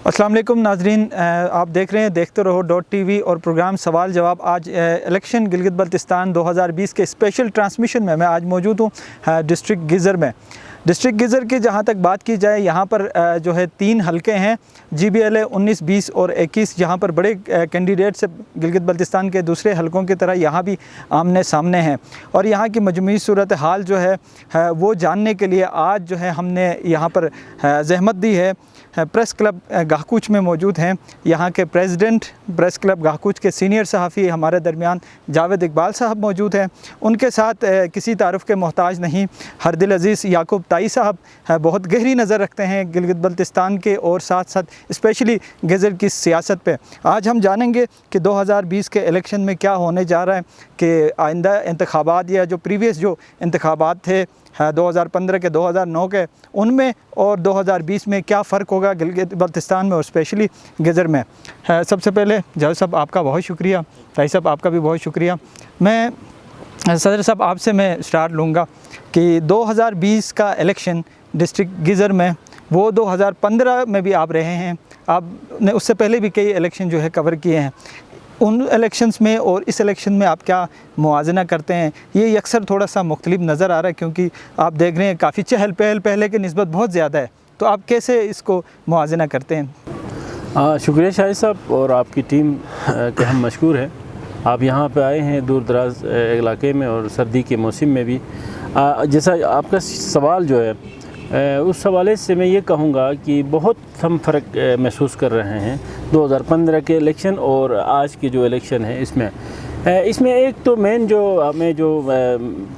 अस्सलाम वालेकुम नाजरीन, आप देख रहे हैं देखते रहो .tv और प्रोग्राम सवाल जवाब। आज इलेक्शन गिलगित बल्तिस्तान 2020 के स्पेशल ट्रांसमिशन में मैं आज मौजूद हूँ डिस्ट्रिक्ट गिज़र में। डिस्ट्रिक्ट गिज़र की जहाँ तक बात की जाए, यहाँ पर जो है 3 हलके हैं, GBLA 19, 20 और 21। यहाँ पर बड़े कैंडिडेट्स गिलगित बल्तिस्तान के दूसरे हलकों की तरह यहाँ भी आमने सामने हैं। और यहाँ की मजमूई सूरत हाल जो है वो जानने के लिए आज जो है हमने यहाँ पर ज़हमत दी है। प्रेस क्लब गाहकुच में मौजूद हैं यहाँ के प्रेसिडेंट प्रेस क्लब गाहकुच के सीनियर सहाफ़ी हमारे दरमियान जावेद इकबाल साहब मौजूद हैं। उनके साथ किसी तारुफ़ के मोहताज नहीं हरदिल अज़ीज़ याकूब ताई साहब बहुत गहरी नज़र रखते हैं गिलगित बल्तिस्तान के और साथ साथ स्पेशली गिज़र की सियासत पे। आज हम जानेंगे कि 2020 के इलेक्शन में क्या होने जा रहा है, कि आइंदा इंतखाबात या जो प्रीवियस जो इंतखाबात थे 2015 के 2009 के, उनमें और 2020 में क्या फ़र्क होगा गिलगित बल्तिस्तान में और स्पेशली गिज़र में। सबसे पहले जावेद साहब आपका बहुत शुक्रिया, ताई साहब आपका भी बहुत शुक्रिया। मैं सदर साहब आपसे मैं स्टार्ट लूँगा कि 2020 का इलेक्शन डिस्ट्रिक्ट गिज़र में, वो 2015 में भी आप रहे हैं, आपने उससे पहले भी कई इलेक्शन जो है कवर किए हैं। उन इलेक्शंस में और इस इलेक्शन में आप क्या मुआजना करते हैं? ये अक्सर थोड़ा सा मुख्तलिफ नज़र आ रहा है, क्योंकि आप देख रहे हैं काफ़ी चहल पहल पहले की निस्बत बहुत ज़्यादा है, तो आप कैसे इसको मुआजना करते हैं? शुक्रिया शाहिद साहब और आपकी टीम के हम मशकूर हैं। आप यहाँ पे आए हैं दूर दराज इलाके में और सर्दी के मौसम में भी। जैसा आपका सवाल जो है उस हवाले से मैं ये कहूँगा कि बहुत हम फ़र्क महसूस कर रहे हैं 2015 के इलेक्शन और आज के जो इलेक्शन है इसमें एक तो मेन जो हमें जो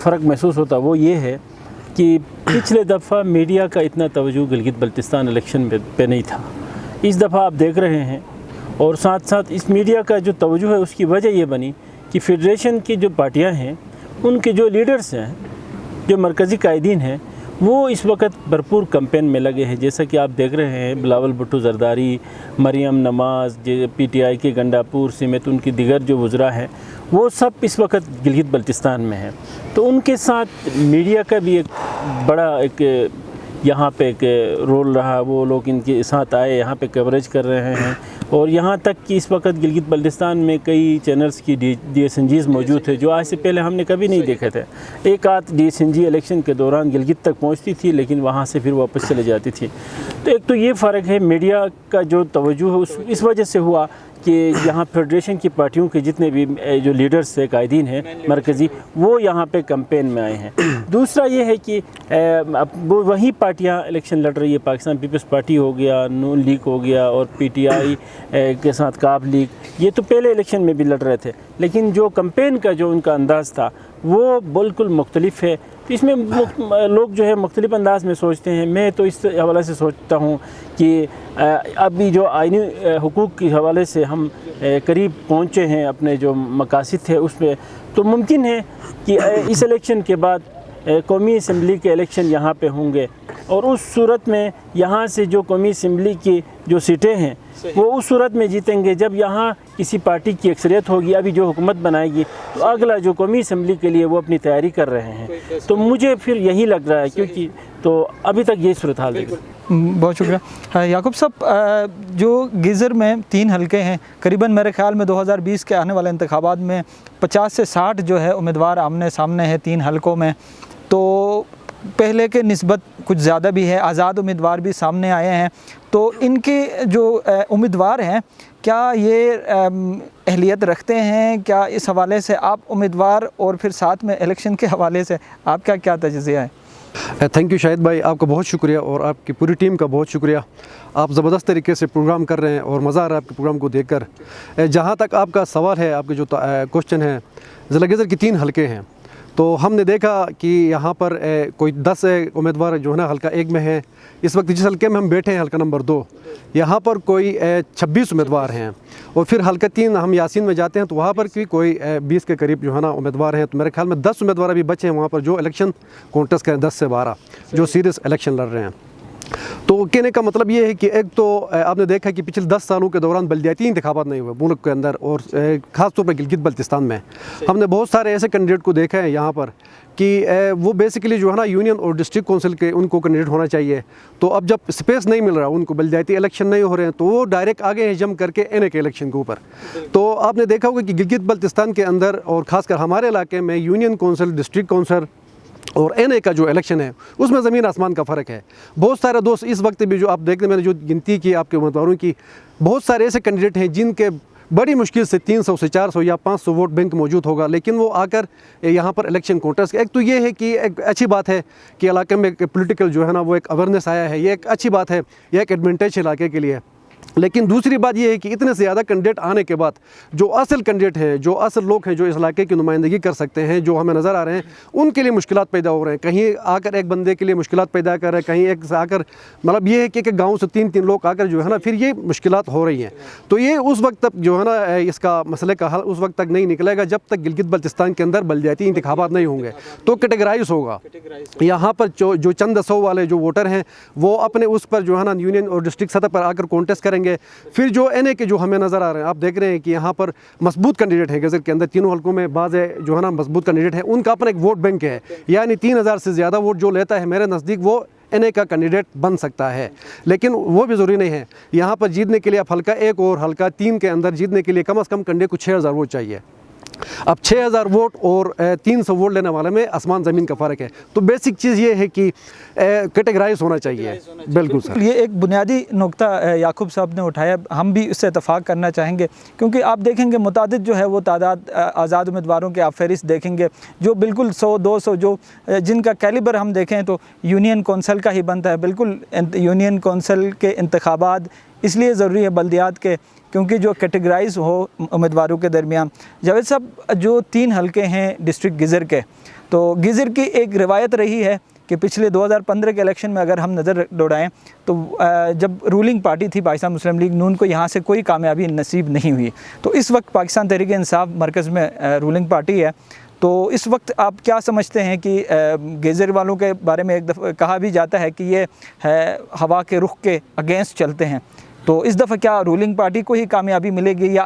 फ़र्क महसूस होता वो ये है कि पिछले दफ़ा मीडिया का इतना तवज्जो गिलगित बल्तिस्तान इलेक्शन पे नहीं था। इस दफ़ा आप देख रहे हैं और साथ साथ इस मीडिया का जो तवज्जो है उसकी वजह ये बनी कि फेडरेशन की जो पार्टियाँ हैं उनके जो लीडर्स हैं, जो मरकज़ी कायदीन हैं, वो इस वक्त भरपूर कैंपेन में लगे हैं। जैसा कि आप देख रहे हैं बिलावल भुट्टो जरदारी, मरियम नमाज, PTI के गंडापुर समेत उनकी दिगर जो वज़रा हैं वो सब इस वक्त गिलगित बल्तिस्तान में हैं। तो उनके साथ मीडिया का भी एक बड़ा एक यहाँ पे एक रोल रहा। वो लोग इनके साथ आए, यहाँ पे कवरेज कर रहे हैं और यहाँ तक कि इस वक्त गिलगित बल्तिस्तान में कई चैनल्स की DSNGs मौजूद थे जो आज से पहले हमने कभी नहीं देखे थे। एक आध DSNG इलेक्शन के दौरान गिलगित तक पहुँचती थी लेकिन वहाँ से फिर वापस चले जाती थी। तो एक तो ये फ़र्क है मीडिया का जो तवज्जो है इस वजह से हुआ कि यहाँ फेडरेशन की पार्टियों के जितने भी जो लीडर्स थे, कायदीन हैं मरकज़ी, वो यहाँ पे कैंपेन में आए हैं। दूसरा ये है कि वो वही पार्टियाँ इलेक्शन लड़ रही है। पाकिस्तान पीपल्स पार्टी हो गया, नून लीग हो गया और PTI के साथ काब लीग, ये तो पहले इलेक्शन में भी लड़ रहे थे, लेकिन जो कैंपेन का जो उनका अंदाज़ था वो बिल्कुल मुख्तलिफ है। तो इसमें लोग जो है मुख्तलिफ अंदाज में सोचते हैं। मैं तो इस हवाले से सोचता हूँ कि अभी जो आइनी हुकूक़ के हवाले से हम करीब पहुँचे हैं अपने जो मकासद थे उसमें, तो मुमकिन है कि इस इलेक्शन के बाद कौमी असम्बली के इलेक्शन यहाँ पे होंगे और उस सूरत में यहाँ से जो कौमी असम्बली की जो सीटें हैं वो उस सूरत में जीतेंगे जब यहाँ किसी पार्टी की अक्सरियत होगी। अभी जो हुकूमत बनाएगी तो अगला जो कौमी असम्बली के लिए वो अपनी तैयारी कर रहे हैं। तो मुझे फिर यही लग रहा है, क्योंकि तो अभी तक ये सूरत हाल है। बहुत शुक्रिया याकूब साहब। जो गिज़र में 3 हलके हैं, करीबन मेरे ख़्याल में 2020 के आने वाले इंतखाबात में 50 से 60 जो है उम्मीदवार आमने सामने हैं 3 हलकों में। तो पहले के निस्बत कुछ ज़्यादा भी है, आज़ाद उम्मीदवार भी सामने आए हैं। तो इनके जो उम्मीदवार हैं क्या ये अहलियत रखते हैं? क्या इस हवाले से आप उम्मीदवार और फिर साथ में इलेक्शन के हवाले से आपका क्या तजज़िया है? थैंक यू शाहिद भाई, आपका बहुत शुक्रिया और आपकी पूरी टीम का बहुत शुक्रिया। आप ज़बरदस्त तरीके से प्रोग्राम कर रहे हैं और मज़ा आ रहा है आपके प्रोग्राम को देखकर। जहाँ तक आपका सवाल है, आपके जो क्वेश्चन है, ज़िला गिज़र की 3 हलके हैं। तो हमने देखा कि यहाँ पर कोई 10 उम्मीदवार जो है ना हल्का 1 में है। इस वक्त जिस हल्के में हम बैठे हैं हल्का नंबर 2, यहाँ पर कोई 26 उम्मीदवार हैं और फिर हल्का 3 हम यासीन में जाते हैं तो वहाँ पर भी कोई 20 के करीब जो है ना उम्मीदवार हैं। तो मेरे ख्याल में 10 उम्मीदवार अभी बचे हैं वहाँ पर जो इलेक्शन कॉन्टेस्ट करें, 10 से 12 जो सीरियस इलेक्शन लड़ रहे हैं। तो कहने का मतलब ये है कि एक तो आपने देखा कि पिछले 10 सालों के दौरान बल्दियाती इंतखाबात नहीं हुए मुल्क के अंदर, और ख़ास तौर पर गिलगित बल्तिस्तान में हमने बहुत सारे ऐसे कैंडिडेट को देखा है यहाँ पर कि वो बेसिकली जो है ना यूनियन और डिस्ट्रिक्ट काउंसिल के उनको कैंडिडेट होना चाहिए। तो अब जब स्पेस नहीं मिल रहा, उनको बल्दियाती इलेक्शन नहीं हो रहे हैं, तो वो डायरेक्ट आगे हैं जम करके एनए के इलेक्शन के ऊपर। तो आपने देखा होगा कि गिलगित बल्तिस्तान के अंदर और ख़ासकर हमारे इलाके में यूनियन काउंसिल, डिस्ट्रिक्ट काउंसिल और एनए का जो इलेक्शन है उसमें ज़मीन आसमान का फ़र्क है। बहुत सारे दोस्त इस वक्त भी जो आप देखते, मैंने जो गिनती की आपके उम्मीदवारों की, बहुत सारे ऐसे कैंडिडेट हैं जिनके बड़ी मुश्किल से 300 से 400 या 500 वोट बैंक मौजूद होगा, लेकिन वो आकर यहाँ पर इलेक्शन कॉन्टेस्ट। एक तो ये है कि एक अच्छी बात है कि इलाके में पॉलिटिकल जो है ना वो एक अवेयरनेस आया है, ये एक अच्छी बात है, ये एक एडवांटेज है इलाके के लिए। लेकिन दूसरी बात यह है कि इतने से ज़्यादा कैंडिडेट आने के बाद जो असल कैंडिडेट हैं, जो असल लोग हैं जो इस इलाके की नुमाइंदगी कर सकते हैं, जो हमें नज़र आ रहे हैं, उनके लिए मुश्किलात पैदा हो रहे हैं। कहीं आकर एक बंदे के लिए मुश्किलात पैदा कर रहे हैं, कहीं एक आकर मतलब ये है कि एक गाँव से 3-3 लोग आकर जो है ना फिर ये मुश्किलात हो रही हैं। तो ये उस वक्त तक जो है ना इसका मसले का हल उस वक्त तक नहीं निकलेगा जब तक गिलगित बल्तिस्तान के अंदर बल्दियाती इंतखाबात नहीं होंगे। तो कैटेगराइज होगा यहाँ पर जो चंद 100 वाले जो वोटर हैं वो अपने उस पर जो है ना यूनियन और डिस्ट्रिक्ट सतह पर आकर कॉन्टेस्ट करेंगे। फिर जो एनए के जो हमें नज़र आ रहे हैं, आप देख रहे हैं कि यहाँ पर मजबूत कैंडिडेट है गज़र के अंदर, तीनों हल्कों में बाज़ जो है ना मजबूत कैंडिडेट है, उनका अपना एक वोट बैंक है, यानी 3000 से ज़्यादा वोट जो लेता है मेरे नज़दीक वो एनए का कैंडिडेट बन सकता है। लेकिन वो भी ज़रूरी नहीं है। यहाँ पर जीतने के लिए आप हल्का 1 और हल्का 3 के अंदर जीतने के लिए कम से कम कैंडिडेट को 6000 वोट चाहिए। अब 6000 वोट और 300 वोट लेने वाले में आसमान ज़मीन का फ़र्क है। तो बेसिक चीज़ ये है कि कैटेगराइज होना चाहिए। बिल्कुल सर, ये एक बुनियादी नुक्ता याकूब साहब ने उठाया, हम भी इससे इतफ़ाक़ करना चाहेंगे, क्योंकि आप देखेंगे मुतादिद जो है वो तादाद आज़ाद उम्मीदवारों के आप फहरिस्त देखेंगे जो बिल्कुल 100-200 जो जिनका कैलिबर हम देखें तो यूनियन कौंसल का ही बनता है। बिल्कुल यूनियन कौंसल के इंतखाबात इसलिए ज़रूरी है बल्दियात के, क्योंकि जो कैटेगराइज हो उम्मीदवारों के दरमियान। जावेद साहब, जो 3 हलके हैं डिस्ट्रिक्ट गिज़र के, तो गिज़र की एक रिवायत रही है कि पिछले 2015 के इलेक्शन में अगर हम नज़र दौड़ाएं तो जब रूलिंग पार्टी थी पाकिस्तान मुस्लिम लीग नून को यहाँ से कोई कामयाबी नसीब नहीं हुई। तो इस वक्त पाकिस्तान तहरीक इंसाफ मरकज़ में रूलिंग पार्टी है। तो इस वक्त आप क्या समझते हैं कि गेज़र वालों के बारे में एक दफ़ा कहा भी जाता है कि ये हवा के रुख के अगेंस्ट चलते हैं, तो इस दफ़ा क्या रूलिंग पार्टी को ही कामयाबी मिलेगी या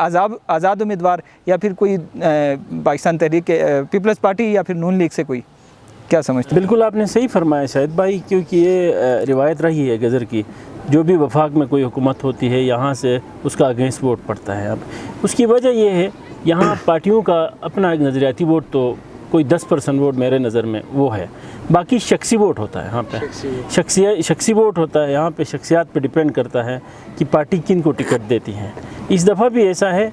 आज़ाद उम्मीदवार या फिर कोई पाकिस्तान तहरीक पीपल्स पार्टी या फिर नून लीग से कोई, क्या समझते हैं? बिल्कुल आपने सही फरमाया शाहिद भाई, क्योंकि ये रिवायत रही है गज़र की, जो भी वफाक में कोई हुकूमत होती है यहाँ से उसका अगेंस्ट वोट पड़ता है। अब उसकी वजह ये है यहाँ पार्टियों का अपना एक नज़रियाती वोट तो कोई 10% वोट मेरे नज़र में वो है, बाकी शख्सी वोट होता है यहाँ पे, शख्सी वोट होता है यहाँ पे, शख्सियात पे डिपेंड करता है कि पार्टी किन को टिकट देती है। इस दफ़ा भी ऐसा है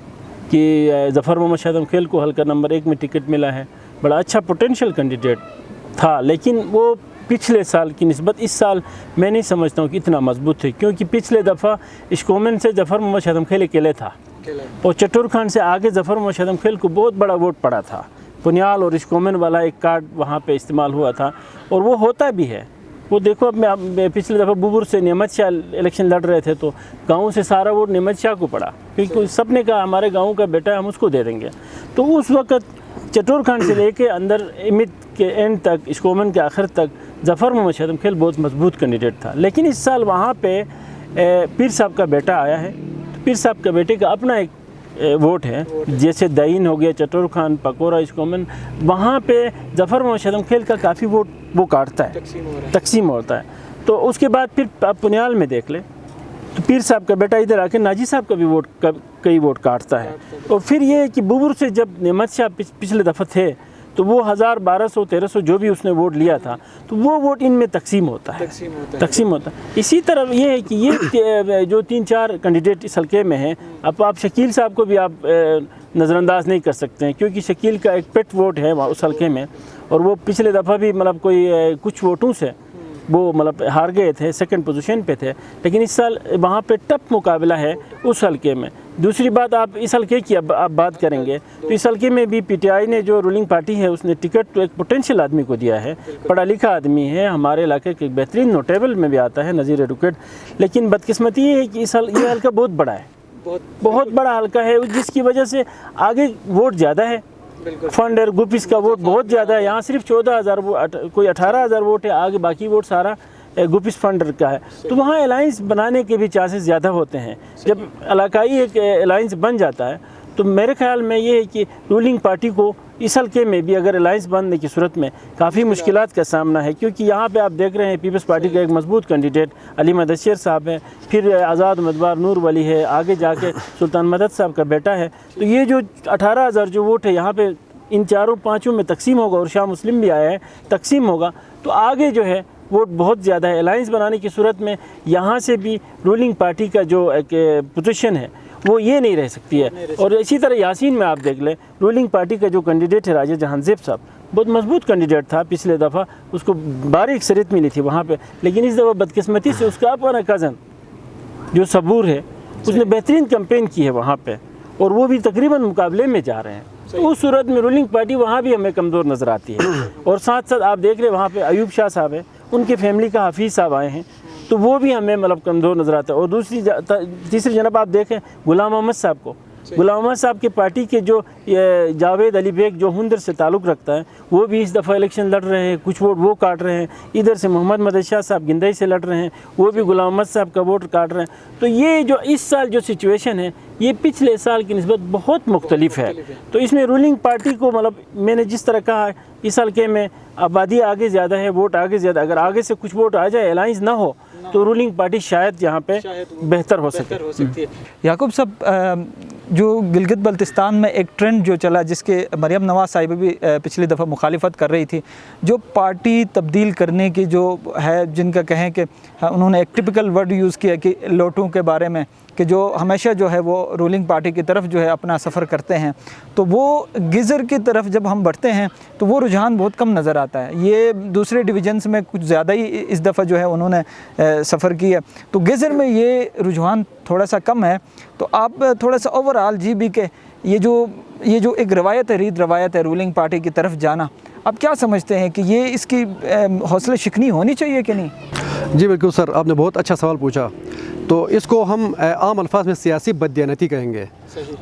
कि ज़फ़र मोहम्मद शाहदम खेल को हल्का नंबर 1 में टिकट मिला है, बड़ा अच्छा पोटेंशियल कैंडिडेट था, लेकिन वो पिछले साल की निस्बत इस साल मैं नहीं समझता हूँ कि इतना मजबूत है, क्योंकि पिछले दफ़ा इश्कोमन से ज़फ़र मोहम्मद शाहदम खेल अकेले था और चटूर खान से आगे ज़फ़र मोहम्मद शाहदम खेल को बहुत बड़ा वोट पड़ा था। पुनियाल और इश्कोमन वाला एक कार्ड वहाँ पे इस्तेमाल हुआ था और वो होता भी है। वो देखो, अब मैं पिछले दफ़ा बुबुर से नेमत शाह इलेक्शन लड़ रहे थे तो गाँव से सारा वोट नेमत शाह को पड़ा, क्योंकि सब ने कहा हमारे गाँव का बेटा है, हम उसको दे देंगे। तो उस वक़्त चटूर खान से लेके अंदर इमित के एंड तक, इश्कोमन के आखिर तक ज़फ़र मोहम्मद शाहदम खेल बहुत मजबूत कैंडिडेट था। लेकिन इस साल वहाँ पे पीर साहब का बेटा आया है, तो पीर साहब के बेटे का अपना एक वोट है, जैसे दईन हो गया, चटूर खान, पकोरा, इश्कोमन, वहाँ पे ज़फ़र मोहम्मद शाहदम खेल का काफ़ी वोट वो काटता है, तकसीम होता है। तो उसके बाद फिर आप पुनियाल में देख ले तो पीर साहब का बेटा इधर आके नाजी साहब का भी वोट कई वोट काटता है। और फिर ये है कि बुबुर से जब नेमत शाह पिछले दफ़ा थे तो वो 1000, 1200, 1300 जो भी उसने वोट लिया था तो वो वोट इनमें तकसीम होता है। इसी तरह ये है कि ये जो 3-4 कैंडिडेट इस हल्के में हैं, अब आप शकील साहब को भी आप नज़रअंदाज नहीं कर सकते हैं, क्योंकि शकील का एक पेट वोट है वहाँ उस हल्के में, और वो पिछले दफ़ा भी मतलब कोई कुछ वोटों से वो मतलब हार गए थे, 2nd पोजीशन पे थे, लेकिन इस साल वहाँ पे टफ मुकाबला है उस हल्के में। दूसरी बात, आप इस हल्के की अब आप बात करेंगे तो इस हल्के में भी पीटीआई ने जो रूलिंग पार्टी है उसने टिकट तो एक पोटेंशियल आदमी को दिया है, पढ़ा लिखा आदमी है, हमारे इलाके के बेहतरीन नोटेबल में भी आता है, नज़ीर एडवोकेट। लेकिन बदकिस्मती ये है कि ये हल्का बहुत बड़ा है, बहुत बड़ा हल्का है, जिसकी वजह से आगे वोट ज़्यादा है, फंड और ग्रुपिस का वोट बहुत ज़्यादा है। यहाँ सिर्फ 14,000 कोई 18,000 वोट है, आगे बाकी वोट सारा गुपिस फंड का है, तो वहाँ अलाइंस बनाने के भी चांसेस ज़्यादा होते हैं। जब इलाकाई एक अलाइंस बन जाता है तो मेरे ख्याल में ये है कि रूलिंग पार्टी को इस हल्के में भी अगर अलाइंस बनने की सूरत में काफ़ी मुश्किलात का सामना है, क्योंकि यहाँ पे आप देख रहे हैं पीपल्स पार्टी का एक मजबूत कैंडिडेट अली मदशर साहब है, फिर आज़ाद उम्मीदवार नूर वली है, आगे जाके सुल्तान मदद साहब का बेटा है। तो ये जो 18,000 जो वोट है यहाँ पे इन चारों पाँचों में तकसीम होगा, और शाह मुस्लिम भी आया है, तकसीम होगा, तो आगे जो है वोट बहुत ज़्यादा है। अलाइंस बनाने की सूरत में यहाँ से भी रूलिंग पार्टी का जो एक पोजीशन है वो ये नहीं रह सकती है। और इसी तरह यासीन में आप देख लें, रूलिंग पार्टी का जो कैंडिडेट है राजा जहांजेब साहब, बहुत मजबूत कैंडिडेट था, पिछले दफ़ा उसको भारी अक्सरियत मिली थी वहाँ पे, लेकिन इस दफ़ा बदकिस्मती से उसका अपना कज़न जो सबूर है उसने बेहतरीन कैंपेन की है वहाँ पे, और वो भी तकरीबन मुकाबले में जा रहे हैं। तो उस सूरत में रूलिंग पार्टी वहाँ भी हमें कमज़ोर नज़र आती है। और साथ साथ आप देख रहे हैं वहाँ पे अयूब शाह साहब है, उनके फैमिली का हाफिज़ साहब आए हैं, तो वो भी हमें मतलब कमज़ोर नज़र आता है। और तीसरी जनब आप देखें गुलाम मोहम्मद साहब को, गुलाम मोहम्मद साहब के पार्टी के जो जावेद अली बेग जो हुंदर से ताल्लुक़ रखता है, वो भी इस दफ़ा इलेक्शन लड़ रहे हैं, कुछ वोट वो काट रहे हैं। इधर से मोहम्मद मदद शाह साहब गिंदई से लड़ रहे हैं, वो भी गुलाम मोहम्मद साहब का वोट काट रहे हैं। तो ये जो इस साल जो सिचुएशन है ये पिछले साल की निस्बत बहुत मुख्तलिफ है। तो इसमें रूलिंग पार्टी को मतलब मैंने जिस तरह कहा, इस हल्के में आबादी आगे ज़्यादा है, वोट आगे ज़्यादा, अगर आगे से कुछ वोट आ जाए, अलाइंस ना हो, तो रूलिंग पार्टी शायद यहाँ पे बेहतर हो सके। याकूब साहब, जो गिलगित बल्तिस्तान में एक ट्रेंड जो चला, जिसके मरियम नवाज़ साहिबा भी पिछली दफ़ा मुखालिफत कर रही थी, जो पार्टी तब्दील करने की जो है, जिनका कहें कि उन्होंने एक टिपिकल वर्ड यूज़ किया कि लोटों के बारे में, कि जो हमेशा जो है वो रूलिंग पार्टी की तरफ जो है अपना सफ़र करते हैं, तो वो गिज़र की तरफ जब हम बढ़ते हैं तो वो रुझान बहुत कम नज़र आता है। ये दूसरे डिवीजन्स में कुछ ज़्यादा ही इस दफ़ा जो है उन्होंने सफ़र किया, तो गिज़र में ये रुझान थोड़ा सा कम है। तो आप थोड़ा सा ओवरऑल GB के ये जो एक रवायत है, रीत रवायत है रूलिंग पार्टी की तरफ जाना, आप क्या समझते हैं कि ये इसकी हौसला शिकनी होनी चाहिए कि नहीं? जी बिल्कुल सर, आपने बहुत अच्छा सवाल पूछा। तो इसको हम आम अल्फाज में सियासी बददियानती कहेंगे।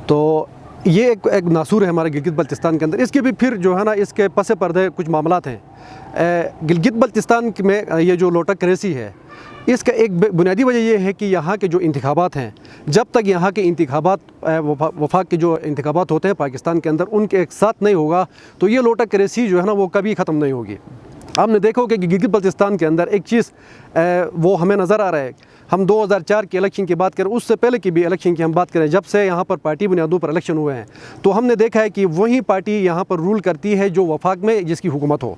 तो ये एक नासूर है हमारे गिलगित बल्तिस्तान के अंदर। इसके भी फिर जो है ना, इसके पस पर्दे कुछ मामलात हैं। गिलगित बल्तिस्तान में ये जो लोटा करेसी है, इसका एक बुनियादी वजह यह है कि यहाँ के जो इंतखाबात हैं, जब तक यहाँ के इंतखाबात वफाक के जो इंतखाबात होते हैं पाकिस्तान के अंदर, उनके एक साथ नहीं होगा, तो ये लोटा करेसी जो है ना वो कभी ख़त्म नहीं होगी। आपने देखा होगा कि गिलगित बल्तिस्तान के अंदर एक चीज़ वो हमें नज़र आ रहा है। हम 2004 के इलेक्शन की बात करें, उससे पहले की भी इलेक्शन की हम बात करें, जब से यहाँ पर पार्टी बुनियादों पर इलेक्शन हुए हैं, तो हमने देखा है कि वही पार्टी यहाँ पर रूल करती है जो वफाक में जिसकी हुकूमत हो।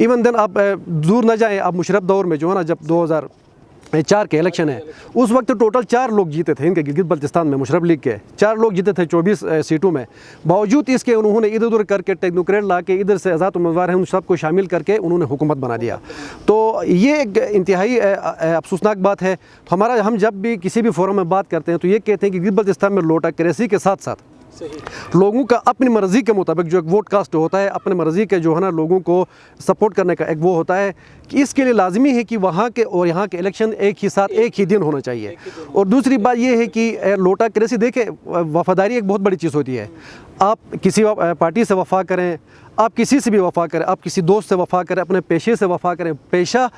इवन देन आप दूर न जाएँ, आप मुशर्रफ दौर में जो है ना, जब 2004 के इलेक्शन है, उस वक्त टोटल 4 लोग जीते थे इनके गिलगित बल्तिस्तान में, मुशर्रफ लीग के 4 लोग जीते थे 24 सीटों में। बावजूद इसके उन्होंने इधर उधर करके टेक्नोक्रेट ला के, इधर से आज़ाद उम्मीदवार हैं उन सबको शामिल करके उन्होंने हुकूमत बना दिया। तो ये एक इंतहाई अफसोसनाक बात है। तो हम जब भी किसी भी फोरम में बात करते हैं तो ये कहते हैं कि गिलगित बल्तिस्तान में लोटा करेसी के साथ साथ लोगों का अपनी मर्ज़ी के मुताबिक जो एक वोट कास्ट होता है, अपने मर्ज़ी के जो है ना लोगों को सपोर्ट करने का एक वो होता है, कि इसके लिए लाजमी है कि वहाँ के और यहाँ के इलेक्शन एक ही साथ एक ही दिन होना चाहिए। और दूसरी बात ये है कि लोटा करेसी, देखें, वफ़ादारी एक बहुत बड़ी चीज़ होती है। आप किसी पार्टी से वफ़ा करें, आप किसी से भी वफ़ा करें, आप किसी दोस्त से वफ़ा करें, अपने पेशे से वफ़ा करें, पेशा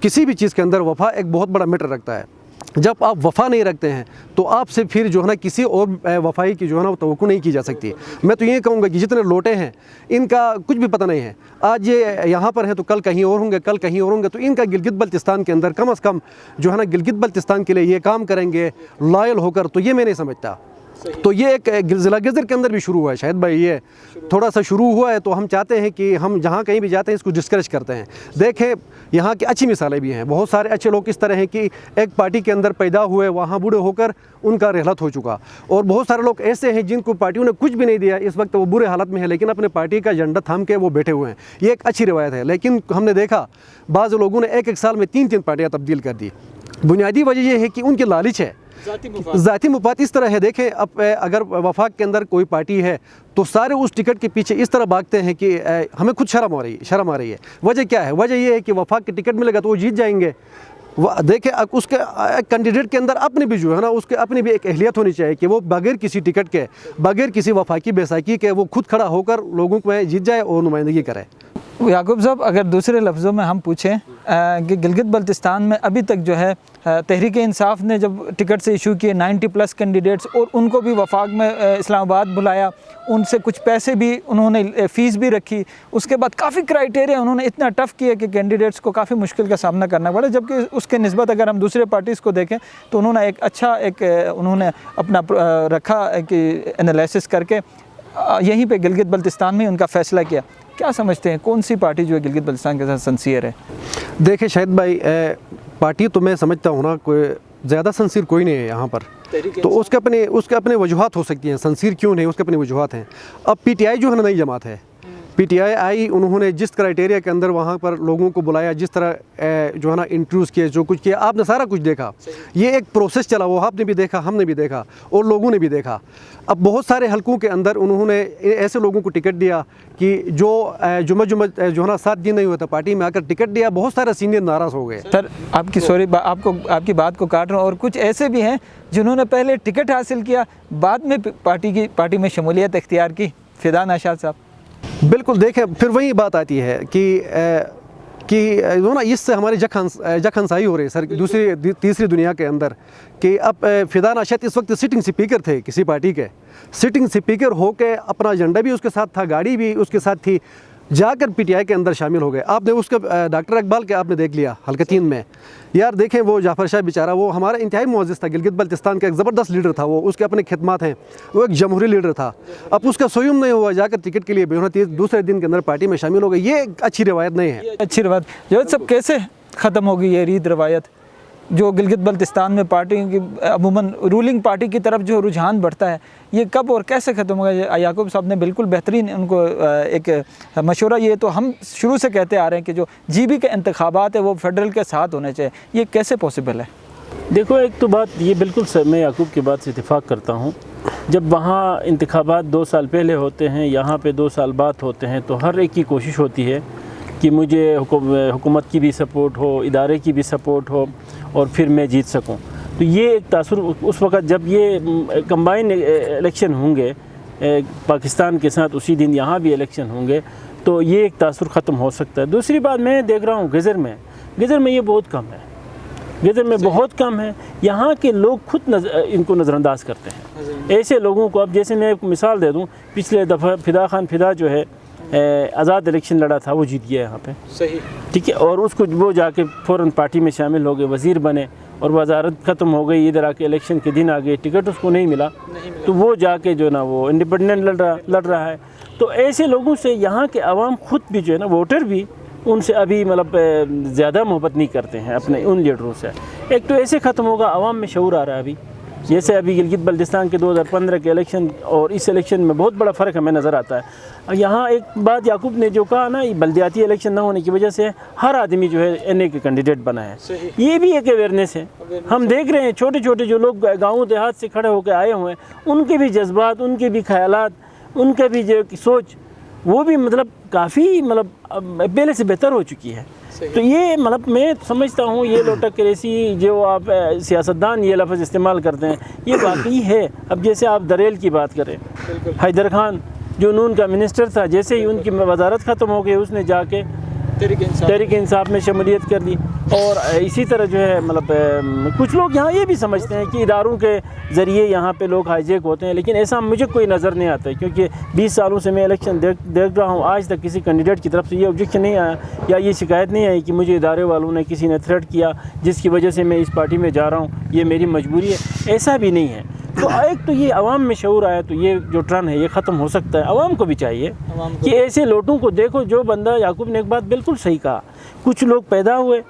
किसी भी चीज़ के अंदर वफ़ा एक बहुत बड़ा मैटर रखता है। जब आप वफ़ा नहीं रखते हैं तो आपसे फिर जो है ना किसी और वफ़ाई की जो है ना वो तवक्को नहीं की जा सकती। मैं तो ये कहूँगा कि जितने लोटे हैं इनका कुछ भी पता नहीं है, आज ये यहाँ पर है तो कल कहीं और होंगे, कल कहीं और होंगे। तो इनका गिलगित बल्तिस्तान के अंदर कम से कम जो है ना गिलगित बल्तिस्तान के लिए ये काम करेंगे लॉयल होकर, तो ये मैं नहीं समझता। तो ये एक ज़िला गिज़र के अंदर भी शुरू हुआ है, शायद भाई ये थोड़ा सा शुरू हुआ है। तो हम चाहते हैं कि हम जहाँ कहीं भी जाते हैं इसको डिस्करेज करते हैं। देखें, यहाँ की अच्छी मिसालें भी हैं, बहुत सारे अच्छे लोग इस तरह हैं कि एक पार्टी के अंदर पैदा हुए, वहाँ बूढ़े होकर उनका रहलत हो चुका, और बहुत सारे लोग ऐसे हैं जिनको पार्टियों ने कुछ भी नहीं दिया, इस वक्त वो बुरे हालत में है, लेकिन अपने पार्टी का झंडा थाम के वो बैठे हुए हैं। ये एक अच्छी रिवायत है। लेकिन हमने देखा बाज़ लोगों ने एक साल में 3-3 पार्टियाँ तब्दील कर दी। बुनियादी वजह यह है कि उनकी लालच है, ज़ाती मुफाद इस तरह है। देखें, अब अगर वफाक के अंदर कोई पार्टी है तो सारे उस टिकट के पीछे इस तरह भागते हैं कि हमें खुद शर्म आ रही है। वजह क्या है? वजह यह है कि वफाक के टिकट मिलेगा तो वो जीत जाएंगे। देखें, उसके कैंडिडेट के अंदर अपनी भी जो है ना, उसके अपनी भी एक अहलियत होनी चाहिए कि वो बगैर किसी टिकट के, बगैर किसी वफाकी बैसाखी के वो खुद खड़ा होकर लोगों को जीत जाए और नुमाइंदगी करे। याकूब साहब, अगर दूसरे लफ्ज़ों में हम पूछें कि गिलगित बल्तिस्तान में अभी तक जो है तहरीक इंसाफ ने जब टिकट से इशू किए 90+ कैंडिडेट्स, और उनको भी वफाक में इस्लामाबाद बुलाया, उनसे कुछ पैसे भी उन्होंने फ़ीस भी रखी, उसके बाद काफ़ी क्राइटेरिया उन्होंने इतना टफ़ किया कि कैंडिडेट्स को काफ़ी मुश्किल का सामना करना पड़ा। जबकि उसके निस्बत अगर हम दूसरे पार्टीज़ को देखें तो उन्होंने एक अच्छा उन्होंने अपना रखा कि एनालिसिस करके यहीं पे गिलगित बल्तिस्तान में उनका फ़ैसला किया। क्या समझते हैं कौन सी पार्टी जो है गिलगित बल्तिस्तान के साथ सिंसियर है? देखिए शाहिद भाई, पार्टी तो मैं समझता हूँ ना, कोई ज़्यादा सिंसियर कोई नहीं है यहाँ पर। तो उसके अपने वजूहात हो सकती हैं, सिंसियर क्यों नहीं, उसके अपने वजूहात हैं। अब पीटीआई जो है ना, नई जमात है, पीटीआई आई, उन्होंने जिस क्राइटेरिया के अंदर वहाँ पर लोगों को बुलाया, जिस तरह जो है ना इंटरव्यूज़ किए, जो कुछ किया, आपने सारा कुछ देखा। ये एक प्रोसेस चला, वो आपने भी देखा, हमने भी देखा और लोगों ने भी देखा। अब बहुत सारे हलकों के अंदर उन्होंने ऐसे लोगों को टिकट दिया कि जो जो है ना 7 दिन नहीं हुआ था पार्टी में आकर टिकट दिया, बहुत सारे सीनियर नाराज़ हो गए। सर आपकी बात को काट रहा हूँ, और कुछ ऐसे भी हैं जिन्होंने पहले टिकट हासिल किया, बाद में पार्टी में शमूलियत इख्तियार की। फिदा नशाद साहब, बिल्कुल, देखें फिर वही बात आती है कि जो ना इससे हमारी जखनसाई हो रही है सर तीसरी दुनिया के अंदर। कि अब फिदा नशाद इस वक्त सिटिंग स्पीकर थे किसी पार्टी के, सिटिंग स्पीकर होके अपना एजेंडा भी उसके साथ था, गाड़ी भी उसके साथ थी, जाकर पीटीआई के अंदर शामिल हो गए। आपने उसका डॉक्टर इकबाल के आपने देख लिया हल्का 3 में, यार देखें वो जाफ़र शाह बेचारा, वो हमारा इंतहाई मुअज़्ज़िज़ था, गिलगित बल्तिस्तान का एक ज़बरदस्त लीडर था, वो उसके अपने खिदमात हैं, वो एक जमहूरी लीडर था। अब उसका सोयुम नहीं हुआ, जाकर टिकट के लिए दूसरे दिन के अंदर पार्टी में शामिल हो गए। ये अच्छी रवायत नहीं है। अच्छी रवायत जो सब कैसे ख़त्म होगी ये रीत रवायत, जो गिलगित बल्तिस्तान में पार्टी की अमूमन रूलिंग पार्टी की तरफ जो रुझान बढ़ता है, ये कब और कैसे ख़त्म होगा? याकूब साहब ने बिल्कुल बेहतरीन उनको एक मशवरा, ये तो हम शुरू से कहते आ रहे हैं कि जो GB के इंतखाबात है वो फेडरल के साथ होने चाहिए, ये कैसे पॉसिबल है? देखो, एक तो बात ये बिल्कुल मैं याकूब की बात से इत्तेफाक करता हूँ। जब वहाँ इंतखाबात 2 साल पहले होते हैं, यहाँ पे 2 साल बाद होते हैं, तो हर एक की कोशिश होती है कि मुझे हुकूमत की भी सपोर्ट हो, इदारे की भी सपोर्ट हो, और फिर मैं जीत सकूं। तो ये एक तासुर उस वक़्त जब ये कंबाइन इलेक्शन होंगे पाकिस्तान के साथ, उसी दिन यहाँ भी इलेक्शन होंगे, तो ये एक तासुर ख़त्म हो सकता है। दूसरी बात मैं देख रहा हूँ गिज़र में ये बहुत कम है, गिज़र में बहुत कम है। यहाँ के लोग खुद इनको नज़रअंदाज करते हैं, ऐसे लोगों को। अब जैसे मैं एक मिसाल दे दूँ, पिछले दफ़ा फिदा जो है आज़ाद इलेक्शन लड़ा था, वो जीत गया यहाँ पे, सही, ठीक है, और उसको वो जाके फ़ौरन पार्टी में शामिल हो गए, वज़ीर बने, और वज़ारत ख़त्म हो गई, इधर आके इलेक्शन के दिन आ गए, टिकट उसको नहीं मिला, तो वो जाके जो ना वो इंडिपेंडेंट लड़ रहा है। तो ऐसे लोगों से यहाँ के अवाम खुद भी जो है ना, वोटर भी उनसे अभी मतलब ज़्यादा मोहब्बत नहीं करते हैं अपने उन लीडरों से। एक तो ऐसे ख़त्म होगा, अवाम में शऊर आ रहा है अभी। जैसे अभी गिलगित बल्तिस्तान के 2015 के इलेक्शन और इस इलेक्शन में बहुत बड़ा फ़र्क हमें नज़र आता है। यहाँ एक बात याकूब ने जो कहा ना, बल्दियाती इलेक्शन ना होने की वजह से हर आदमी जो है NA के कैंडिडेट बना है, ये भी एक अवेयरनेस है। हम देख रहे हैं छोटे छोटे जो लोग गाँव देहात से खड़े होकर आए हुए हैं, उनके भी जज्बात, उनके भी ख्यालात, उनके भी जो सोच, वो भी मतलब काफ़ी मतलब पहले से बेहतर हो चुकी है। तो ये मतलब मैं समझता हूँ ये लोटक क्रेसी जो आप सियासतदान ये लफ्ज़ इस्तेमाल करते हैं, ये वाकई है। अब जैसे आप दरेल की बात करें, हैदर खान जो नून का मिनिस्टर था, जैसे ही उनकी वजारत ख़त्म हो गई, उसने जाके तहरीक इंसाफ में शमूलियत कर ली। और इसी तरह जो है मतलब कुछ लोग यहाँ ये भी समझते हैं कि इदारों के ज़रिए यहाँ पे लोग हाईजेक होते हैं, लेकिन ऐसा मुझे कोई नज़र नहीं आता है, क्योंकि 20 सालों से मैं इलेक्शन देख रहा हूँ, आज तक किसी कैंडिडेट की तरफ से ये ऑब्जेक्शन नहीं आया या ये शिकायत नहीं आई कि मुझे इदारे वालों ने किसी ने थ्रेट किया जिसकी वजह से मैं इस पार्टी में जा रहा हूँ, ये मेरी मजबूरी है, ऐसा भी नहीं है। तो एक तो ये अवाम में शऊर आया, तो ये जो ट्रेंड है ये ख़त्म हो सकता है। अवाम को भी चाहिए कि ऐसे लोगों को देखो। जो बंदा, याकूब ने एक बात बिल्कुल सही कहा, कुछ लोग पैदा हुए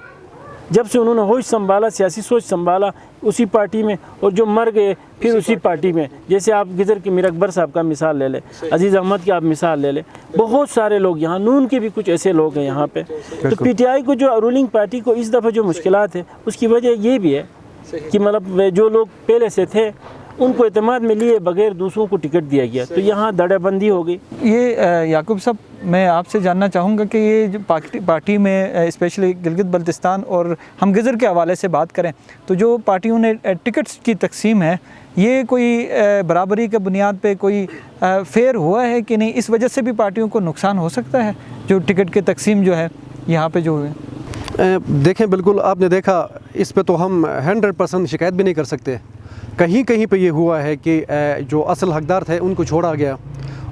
जब से उन्होंने होश संभाला, सियासी सोच संभाला उसी पार्टी में, और जो मर गए फिर उसी पार्टी में। जैसे आप गिज़र के मीर अकबर साहब का मिसाल ले लें, अजीज़ अहमद की आप मिसाल ले लें, बहुत सारे लोग यहाँ, नून के भी कुछ ऐसे लोग हैं यहाँ पे। तो PTI को, जो रूलिंग पार्टी को इस दफ़ा जो मुश्किलात है, उसकी वजह ये भी है कि मतलब जो लोग पहले से थे उनको एतमाद में लिए बगैर दूसरों को टिकट दिया गया, तो यहाँ दड़ेबंदी हो गई। ये याकूब साहब, मैं आपसे जानना चाहूँगा कि ये जो पार्टी में स्पेशली गिलगित बल्तिस्तान, और हम गिज़र के हवाले से बात करें तो जो पार्टियों ने टिकट्स की तकसीम है, ये कोई बराबरी के बुनियाद पे कोई फेयर हुआ है कि नहीं? इस वजह से भी पार्टियों को नुकसान हो सकता है जो टिकट के तकसीम जो है यहाँ पे जो हुए? देखें, बिल्कुल आपने देखा, इस पे तो हम 100% शिकायत भी नहीं कर सकते। कहीं कहीं पे ये हुआ है कि जो असल हकदार थे उनको छोड़ा गया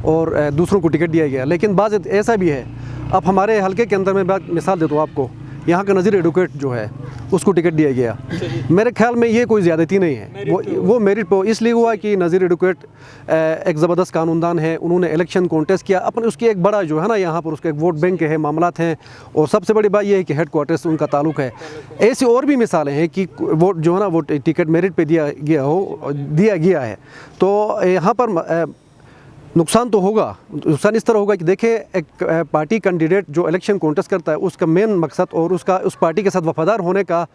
और दूसरों को टिकट दिया गया। लेकिन बाज़ ऐसा भी है, अब हमारे हलके के अंदर मैं मिसाल देता हूँ आपको, यहाँ का नज़ीर एडवोकेट जो है उसको टिकट दिया गया। मेरे ख्याल में ये कोई ज़्यादती नहीं है, वो मेरिट पर इसलिए हुआ कि नज़ीर एडवोकेट एक ज़बरदस्त कानूनदान है, उन्होंने इलेक्शन कॉन्टेस्ट किया अपने, उसकी एक बड़ा जो है ना यहाँ पर उसका एक वोट बैंक है, मामलात हैं, और सबसे बड़ी बात यह है कि हेड क्वार्टर से उनका ताल्लुक़ है। ऐसी और भी मिसालें हैं कि वोट जो है ना वो टिकट मेरिट पर दिया गया है। तो यहाँ पर नुकसान तो होगा। नुकसान इस तरह होगा कि देखिए, एक पार्टी कैंडिडेट जो इलेक्शन कॉन्टेस्ट करता है उसका मेन मकसद और उसका उस पार्टी के साथ वफादार होने का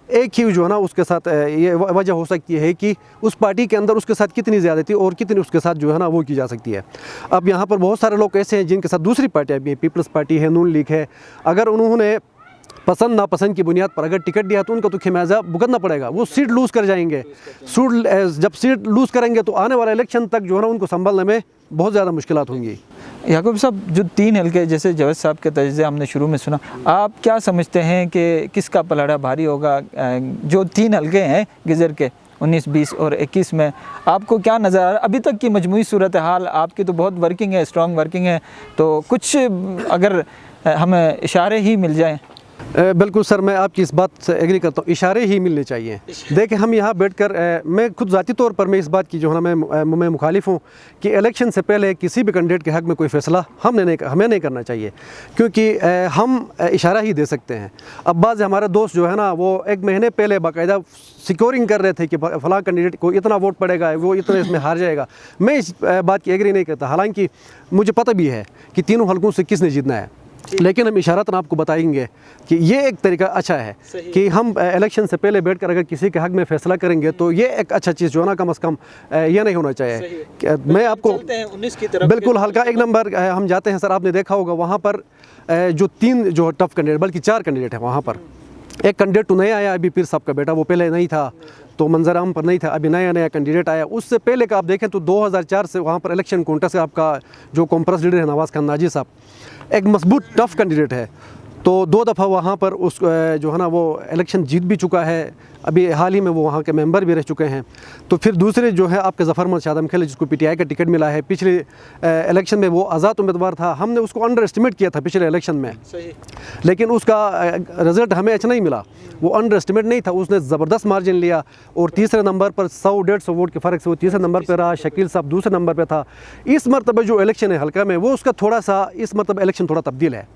एक ही जो है ना उसके साथ ये वजह हो सकती है कि उस पार्टी के अंदर उसके साथ कितनी ज़्यादती और कितनी उसके साथ जो है ना वो की जा सकती है। अब यहाँ पर बहुत सारे लोग ऐसे हैं जिनके साथ दूसरी पार्टियाँ भी हैं, पीपल्स पार्टी है, नून लीग है, अगर उन्होंने पसंद नापसंद की बुनियाद पर अगर टिकट दिया तो उनको तो खमियाजा भुगतना पड़ेगा, वो सीट लूज़ कर जाएंगे। जब सीट लूज़ करेंगे तो आने वाला इलेक्शन तक जो है ना उनको संभालने में बहुत ज़्यादा मुश्किलात होंगी। याकूब साहब, जो 3 हलके जैसे जावेद साहब के तजज़िये हमने शुरू में सुना, आप क्या समझते हैं कि किसका पलड़ा भारी होगा? जो 3 हलके हैं गिज़र के 19, 20 और 21 में आपको क्या नज़र आ रहा है अभी तक की मजमूई सूरत हाल? आपकी तो बहुत वर्किंग है, स्ट्रॉन्ग वर्किंग है, तो कुछ अगर हमें इशारे ही मिल जाएँ। बिल्कुल सर, मैं आपकी इस बात से एग्री करता हूँ, इशारे ही मिलने चाहिए। देखें, हम यहाँ बैठकर मैं खुद ज़ाती तौर पर मैं इस बात की जो है ना मैं मुखालिफ हूँ कि इलेक्शन से पहले किसी भी कैंडिडेट के हक़ में कोई फ़ैसला हमें नहीं करना चाहिए, क्योंकि हम इशारा ही दे सकते हैं। अब बाज़ हमारे दोस्त जो है ना वो 1 महीने पहले बाकायदा सिक्योरिंग कर रहे थे कि फ़लाँ कैंडिडेट को इतना वोट पड़ेगा, वो इतना इसमें हार जाएगा। मैं इस बात की एग्री नहीं करता, हालांकि मुझे पता भी है कि तीनों हलकों से किसने जीतना है, लेकिन हम इशारतन आपको बताएंगे कि ये एक तरीका अच्छा है कि हम इलेक्शन से पहले बैठकर अगर किसी के हक़ में फ़ैसला करेंगे तो ये एक अच्छा चीज़ जो है ना कम से कम ये नहीं होना चाहिए। मैं आपको 19 की तरफ बिल्कुल हल्का 1 नंबर हम जाते हैं सर, आपने देखा होगा वहाँ पर जो 3 जो टफ कैंडिडेट बल्कि 4 कैंडिडेट हैं वहाँ पर। एक कैंडिडेट तो नया आया अभी, पीर साहब का बेटा, वो पहले नहीं था तो मंजर आम पर नहीं था, अभी नया कैंडिडेट आया। उससे पहले का आप देखें तो 2004 से वहाँ पर इलेक्शन कॉन्टेस्ट से आपका जो कॉम्प्रेस लीडर है नवाज़ खान नाजी साहब, एक मजबूत टफ कैंडिडेट है, तो 2 दफ़ा वहाँ पर उस जो है ना वो इलेक्शन जीत भी चुका है, अभी हाल ही में वो वहाँ के मेंबर भी रह चुके हैं। तो फिर दूसरे जो है आपके ज़फ़र मोहम्मद शादम खेल जिसको PTI का टिकट मिला है, पिछले इलेक्शन में वो आज़ाद उम्मीदवार था, हमने उसको अंडर एस्टिमेट किया था पिछले इलेक्शन में, लेकिन उसका रिज़ल्ट हमें अच्छा नहीं मिला। वो अंडर एस्टिमेट नहीं था, उसने ज़बरदस्त मार्जिन लिया और तीसरे नंबर पर 100-150 वोट के फ़र्क से वो तीसरे नंबर पर रहा। शकील साहब दूसरे नंबर पर था। इस मरतबा जो इलेक्शन है हल्का में वो उसका थोड़ा सा इस मरतबा इलेक्शन थोड़ा तब्दील है।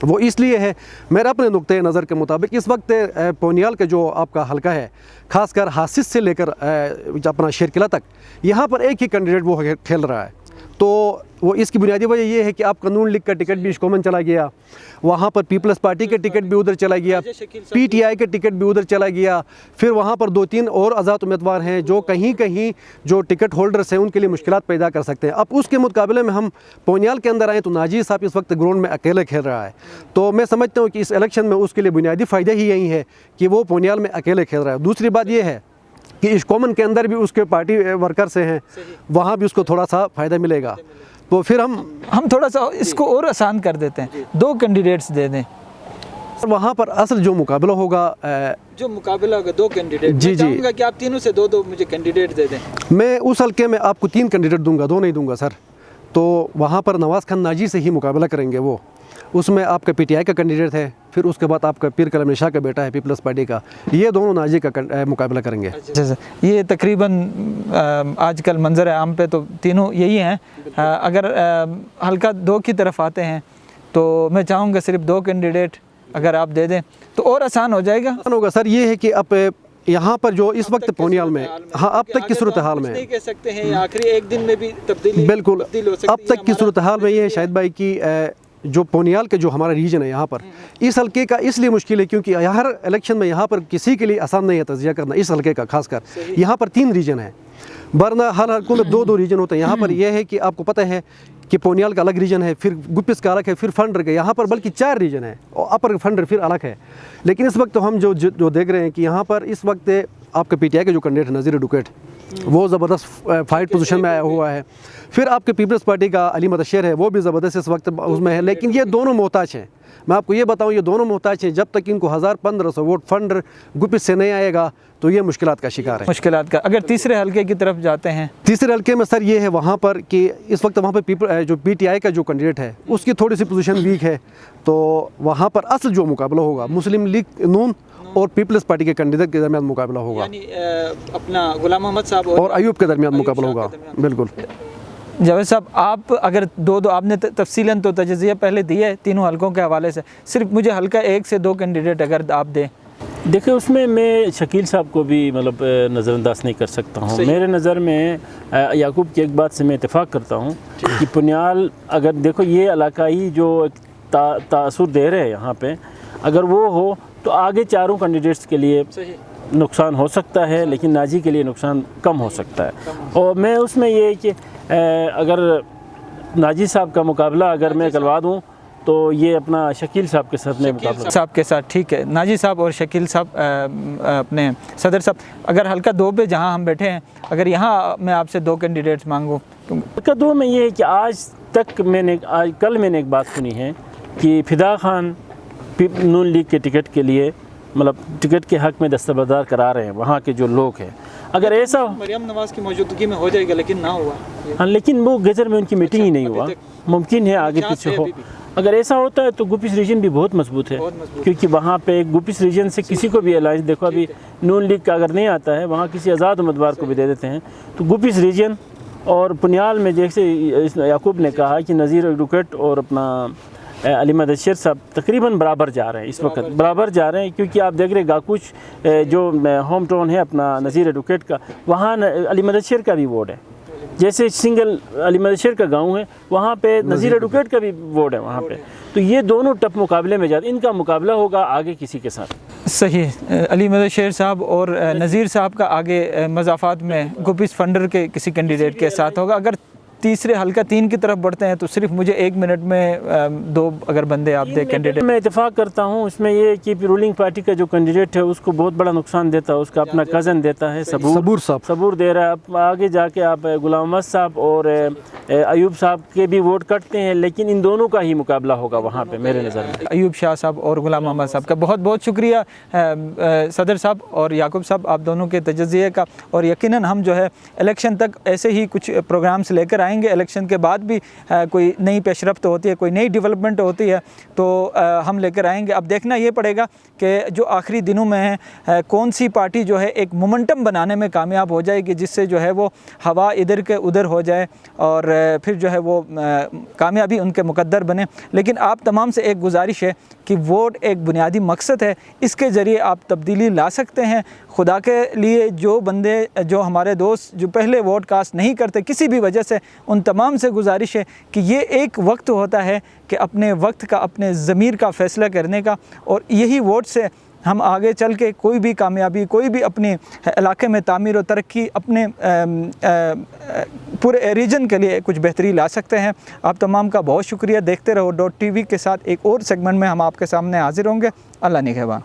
वो इसलिए है, मेरा अपने नुक्ते नज़र के मुताबिक इस वक्त पोनियाल का जो आपका हल्का है, ख़ासकर हासिस से लेकर अपना शेरकिला तक, यहाँ पर एक ही कैंडिडेट वो खेल रहा है। तो वो इसकी बुनियादी वजह ये है कि आपका नून लीग का टिकट भी इश्कोमन चला गया, वहाँ पर पीपल्स पार्टी के टिकट भी उधर चला गया, PTI के टिकट भी उधर चला गया, फिर वहाँ पर 2-3 और आज़ाद उम्मीदवार हैं जो कहीं कहीं जो टिकट होल्डर्स हैं उनके लिए मुश्किलात पैदा कर सकते हैं। अब उसके मुकाबले में हम पोनियाल के अंदर आएँ तो नाजी साहब इस वक्त ग्राउंड में अकेले खेल रहा है, तो मैं समझता हूँ कि इस इलेक्शन में उसके लिए बुनियादी फ़ायदा ही यही है कि वो पोनियाल में अकेले खेल रहा है। दूसरी बात ये है कि इश्कोमन के अंदर भी उसके पार्टी वर्कर से हैं, वहाँ भी उसको थोड़ा सा फ़ायदा मिलेगा। तो फिर हम थोड़ा सा इसको और आसान कर देते हैं, 2 कैंडिडेट्स दे दें। वहाँ पर असल जो मुकाबला होगा 2 कैंडिडेट, जी जी, कि आप तीनों से 2-2 मुझे कैंडिडेट दे दें। मैं उस हल्के में आपको 3 कैंडिडेट दूंगा, 2 नहीं दूंगा सर। तो वहाँ पर नवाज़ खान नाजी से ही मुकाबला करेंगे वो, उसमें आपका PTI का कैंडिडेट है, फिर उसके बाद आपका पीर कलम निशा का बेटा है पीपल्स पार्टी का, ये दोनों नाजी का मुकाबला करेंगे। ये तकरीबन आजकल मंजर आम पे तो तीनों यही हैं। अगर हल्का 2 की तरफ आते हैं तो मैं चाहूँगा सिर्फ 2 कैंडिडेट अगर आप दे दें तो और आसान हो जाएगा। आसान होगा सर, ये है कि अब यहाँ पर जो इस वक्त पोनियाल में, हाँ अब तक की सूरत हाल में नहीं कह सकते हैं आखिरी 1 दिन में भी तब्दीली बिल्कुल अब तक की सूरत हाल में ये है शाहिद भाई की जो पोनियाल के जो हमारा रीजन है यहाँ पर इस हल्के का इसलिए मुश्किल है क्योंकि हर इलेक्शन में यहाँ पर किसी के लिए आसान नहीं है तजिया करना इस हल्के का। खासकर यहाँ पर 3 रीजन है, वरना हर हल्कों में 2-2 रीजन होते हैं। यहाँ पर यह है कि आपको पता है कि पोनियाल का अलग रीजन है, फिर गुप्पिस का अलग है, फिर फंडर का, यहाँ पर बल्कि 4 रीजन है और अपर फंडर फिर अलग है। लेकिन इस वक्त हम जो देख रहे हैं कि यहाँ पर इस वक्त आपके PTI के जो कैंडिडेट है नज़ीर एडवोकेट, वो ज़बरदस्त फाइट पोजीशन में आया हुआ है। फिर आपके पीपल्स पार्टी का अली मदशर है, वो भी ज़बरदस्त इस वक्त उसमें है। लेकिन ये दोनों मोहताज हैं, मैं आपको ये बताऊं, ये दोनों मोहताज हैं। जब तक इनको 1000-1500 वोट फंड गुपित से नहीं आएगा तो ये मुश्किलात का शिकार है। मुश्किलात का। अगर तीसरे हलके की तरफ जाते हैं, तीसरे हलके में सर ये है वहाँ पर कि इस वक्त वहाँ पर जो PTI का जो कैंडिडेट है उसकी थोड़ी सी पोजीशन वीक है, तो वहाँ पर असल जो मुकाबला होगा मुस्लिम लीग नून और पीपल्स पार्टी के कैंडिडेट के दरमियान मुकाबला होगा, यानी अपना गुलाम मोहम्मद साहब और अयूब के दरमियान मुकाबला होगा। बिल्कुल जावेद साहब, आप अगर दो आपने तफसीलन तो तजज़िया पहले दिया है तीनों हलकों के हवाले से, सिर्फ मुझे हल्का 1 से 2 कैंडिडेट अगर आप दें। देखिए, उसमें मैं शकील साहब को भी मतलब नज़रअंदाज नहीं कर सकता हूँ। मेरे नज़र में याकूब की एक बात से मैं इत्तेफाक करता हूँ कि पुनियाल, अगर देखो ये इलाकाई जो तासुर दे रहे हैं यहाँ पे, अगर वो हो तो आगे चारों कैंडिडेट्स के लिए नुकसान हो सकता है, लेकिन नाजी के लिए नुकसान कम हो सकता है। और मैं उसमें ये कि अगर नाजी साहब का मुकाबला अगर मैं करवा दूँ तो ये अपना शकील साहब के साथ में मुकाबला साहब के साथ, ठीक है, नाजी साहब और शकील साहब अपने सदर साहब, अगर हल्का 2 पे जहाँ हम बैठे हैं, अगर यहाँ मैं आपसे 2 कैंडिडेट्स मांगूँ तो हल्का 2 में ये है कि आज कल मैंने एक बात सुनी है कि फिदा खान नून लीग के टिकट के लिए मतलब टिकट के हक़ में दस्तबरदार करा रहे हैं वहाँ के जो लोग हैं। अगर ऐसा मरियम नवाज़ की मौजूदगी में हो जाएगा, लेकिन ना हुआ। हाँ, लेकिन वो गजर में उनकी मीटिंग ही नहीं हुआ, मुमकिन है आगे पीछे हो। अगर ऐसा होता है तो गुपिस रीजन भी बहुत मजबूत है, क्योंकि वहाँ पे गुपिस रीजन से किसी को भी अलायंस, देखो अभी नून लीग का अगर नहीं आता है, वहाँ किसी आज़ाद उम्मीदवार को भी दे देते हैं। तो गुपिस रीजन और पुनियाल में जैसे याकूब ने कहा कि नज़ीर एडवोकेट और अपना अली मदशर साहब तकरीबन बराबर जा रहे हैं, इस वक्त बराबर जा रहे हैं, क्योंकि आप देख रहे हैं गाकुच जो होम टाउन है अपना नज़ीर एडवोकेट का, वहाँ अली मदशर का भी वोट है। जैसे सिंगल अली मदशर का गांव है, वहाँ पे नज़ीर एडवोकेट का भी वोट है वहाँ पे। तो ये दोनों टफ मुकाबले में जाते, इनका मुकाबला होगा आगे किसी के साथ। सही है, अली मदशर साहब और नज़ीर साहब का आगे मज़ाफ़ात में गुपिस फंडर के किसी कैंडिडेट के साथ होगा। अगर तीसरे हल्का 3 की तरफ बढ़ते हैं तो सिर्फ मुझे 1 मिनट में 2 अगर बंदे आप दें कैंडिडेट। मैं इत्तेफाक करता हूँ उसमें ये कि रूलिंग पार्टी का जो कैंडिडेट है उसको बहुत बड़ा नुकसान देता है, उसका अपना कज़न देता है, सबूर दे रहा है। आगे जाके आप गुलाम मोहम्मद साहब और अयूब साहब के भी वोट कटते हैं, लेकिन इन दोनों का ही मुकाबला होगा वहाँ पे मेरे नज़र में। अयूब शाह साहब और गुलाम मोहम्मद साहब का बहुत बहुत शुक्रिया सदर साहब और याकूब साहब, आप दोनों के तजज़िये का। और यकीनन हम जो है इलेक्शन तक ऐसे ही कुछ प्रोग्राम्स लेकर आएंगे। इलेक्शन के बाद भी कोई नई पेशरफ्त होती है, कोई नई डेवलपमेंट होती है तो हम लेकर आएंगे। अब देखना ये पड़ेगा कि जो आखिरी दिनों में है कौन सी पार्टी जो है एक मोमेंटम बनाने में कामयाब हो जाएगी, जिससे जो है वो हवा इधर के उधर हो जाए और फिर जो है वो कामयाबी उनके मुकद्दर बने। लेकिन आप तमाम से एक गुजारिश है कि वोट एक बुनियादी मकसद है, इसके ज़रिए आप तब्दीली ला सकते हैं। खुदा के लिए जो बंदे, जो हमारे दोस्त जो पहले वोट कास्ट नहीं करते किसी भी वजह से, उन तमाम से गुजारिश है कि ये एक वक्त होता है कि अपने वक्त का, अपने ज़मीर का फ़ैसला करने का, और यही वोट से हम आगे चल के कोई भी कामयाबी, कोई भी अपने इलाके में तामीर और तरक्की, अपने पूरे रीजन के लिए कुछ बेहतरी ला सकते हैं। आप तमाम का बहुत शुक्रिया। देखते रहो .TV के साथ एक और सेगमेंट में हम आपके सामने हाजिर होंगे। अल्लाह निगहबान।